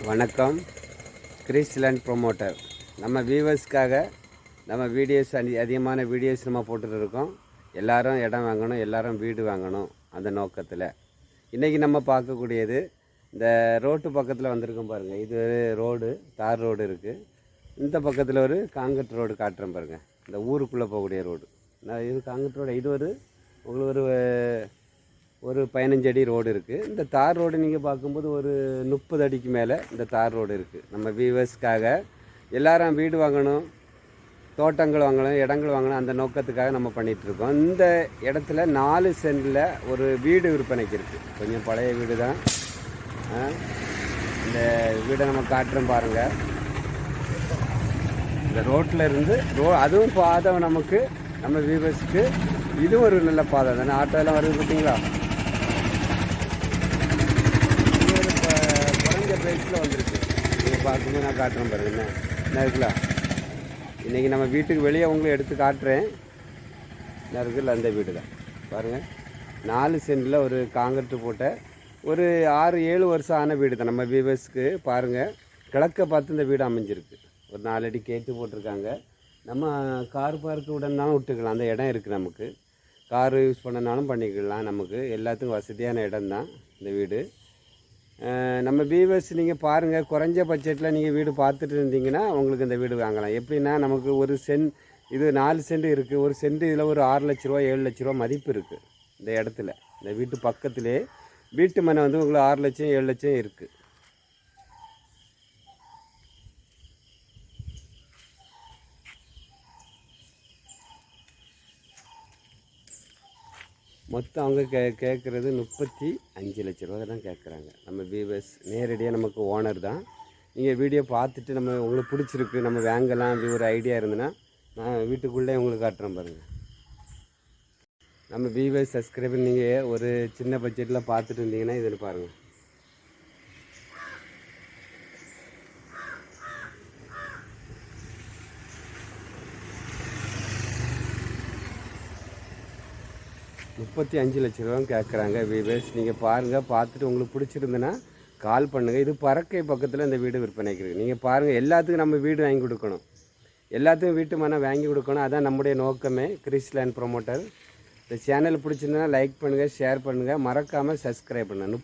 வணக்கம். கிறிஸ்லேண்ட் ப்ரொமோட்டர். நம்ம வியூவர்ஸ்க்காக நம்ம வீடியோஸ் அதிகமான வீடியோஸ் நம்ம போட்டுட்டு இருக்கோம். எல்லோரும் இடம் வாங்கணும், எல்லோரும் வீடு வாங்கணும். அந்த நோக்கத்தில் இன்றைக்கி நம்ம பார்க்கக்கூடியது இந்த ரோட்டு பக்கத்தில் வந்திருக்கோம் பாருங்கள். இது ரோடு, தார் ரோடு இருக்குது. இந்த பக்கத்தில் ஒரு காங்கிரீட் ரோடு காட்டுறேன் பாருங்கள். இந்த ஊருக்குள்ளே போகக்கூடிய ரோடு. நான் இது காங்கிரீட் ரோடு. இது உங்களுக்கு ஒரு 15 அடி ரோடு இருக்குது. இந்த தார் ரோடு நீங்கள் பார்க்கும்போது ஒரு 30 அடிக்கு மேலே இந்த தார் ரோடு இருக்குது. நம்ம வியூவர்ஸ்க்காக எல்லாரும் வீடு வாங்கணும், தோட்டங்கள் வாங்கணும், இடங்கள் வாங்கணும், அந்த நோக்கத்துக்காக நம்ம பண்ணிகிட்ருக்கோம். இந்த இடத்துல 4 சென்டில் ஒரு வீடு விற்பனைக்கு இருக்குது. கொஞ்சம் பழைய வீடு தான். இந்த வீடை நம்ம காட்டுறோம் பாருங்கள். இந்த ரோட்டில் இருந்து அதுவும் பாதை நமக்கு, நம்ம வியூவர்ஸுக்கு இதுவும் ஒரு நல்ல பாதை தானே. ஆட்டோலாம் வருது பார்த்தீங்களா. ப்ரைஸில் வந்துருக்கு. நீங்கள் பார்க்கும்போது நான் காட்டுறேன் பாருங்க. என்ன இருக்குல்ல, இன்றைக்கி நம்ம வீட்டுக்கு வெளியே உங்களுக்கு எடுத்து காட்டுறேன். என்ன இருக்குல்ல, அந்த வீடு தான் பாருங்கள். 4 சென்டில் ஒரு காங்கிரீட்டு போட்ட ஒரு 6-7 வருஷம் ஆன வீடு தான். நம்ம வியூவர்ஸ்க்கு பாருங்கள், கிழக்க பார்த்து இந்த வீடு அமைஞ்சிருக்கு. ஒரு 4 அடி கேட்டு போட்டிருக்காங்க. நம்ம கார் பார்க்கு உடனாலும் விட்டுக்கலாம். அந்த இடம் இருக்குது நமக்கு. கார் யூஸ் பண்ணனாலும் பண்ணிக்கலாம். நமக்கு எல்லாத்துக்கும் வசதியான இடம் தான் இந்த வீடு. நம்ம வியூவர்ஸ் நீங்கள் பாருங்கள், குறைஞ்ச பட்ஜெட்டில் நீங்கள் வீடு பார்த்துட்டு இருந்தீங்கன்னா உங்களுக்கு இந்த வீடு வாங்கலாம். எப்படின்னா, நமக்கு ஒரு இது 4 சென்ட் இருக்குது. ஒரு சென்ட் இதில் ஒரு 6 லட்ச ரூபா 7 லட்ச ரூபா மதிப்பு இருக்குது இந்த இடத்துல. இந்த வீட்டு பக்கத்திலே வீட்டு மனை வந்து உங்களுக்கு 6 லட்சம் 7 லட்சம் இருக்குது. மொத்தம் அவங்க கேட்குறது 35 லட்ச ரூபா தான் கேட்குறாங்க. நம்ம வியூவர்ஸ் நேரடியாக நமக்கு ஓனர் தான். நீங்கள் வீடியோ பார்த்துட்டு நம்ம உங்களுக்கு பிடிச்சிருக்கு, நம்ம வாங்கலாம் அப்படி ஒரு ஐடியா இருந்ததுன்னா நான் வீட்டுக்குள்ளே உங்களுக்கு காட்டுறேன் பாருங்கள். நம்ம வியூவர்ஸ் சப்ஸ்கிரைபர் நீங்கள் ஒரு சின்ன பட்ஜெட்டில் பார்த்துட்டு இருந்தீங்கன்னா இதில் பாருங்கள். $35 லட்ச ரூபா கேட்குறாங்க வியூவர்ஸ். நீங்கள் பாருங்கள், பார்த்துட்டு உங்களுக்கு பிடிச்சிருந்துன்னா கால் பண்ணுங்கள். இது பறக்கை பக்கத்தில் இந்த வீடு விற்பனைக்கு இருக்குது. நீங்கள் பாருங்கள், எல்லாத்துக்கும் நம்ம வீடு வாங்கி கொடுக்கணும், எல்லாத்துக்கும் வீட்டு மனை வாங்கி கொடுக்கணும். அதான் நம்முடைய நோக்கமே. கிறிஸ்லேண்ட் ப்ரொமோட்டர். இந்த சேனல் பிடிச்சிருந்தனா லைக் பண்ணுங்கள், ஷேர் பண்ணுங்கள், மறக்காமல் சப்ஸ்கிரைப் பண்ணுங்கள்.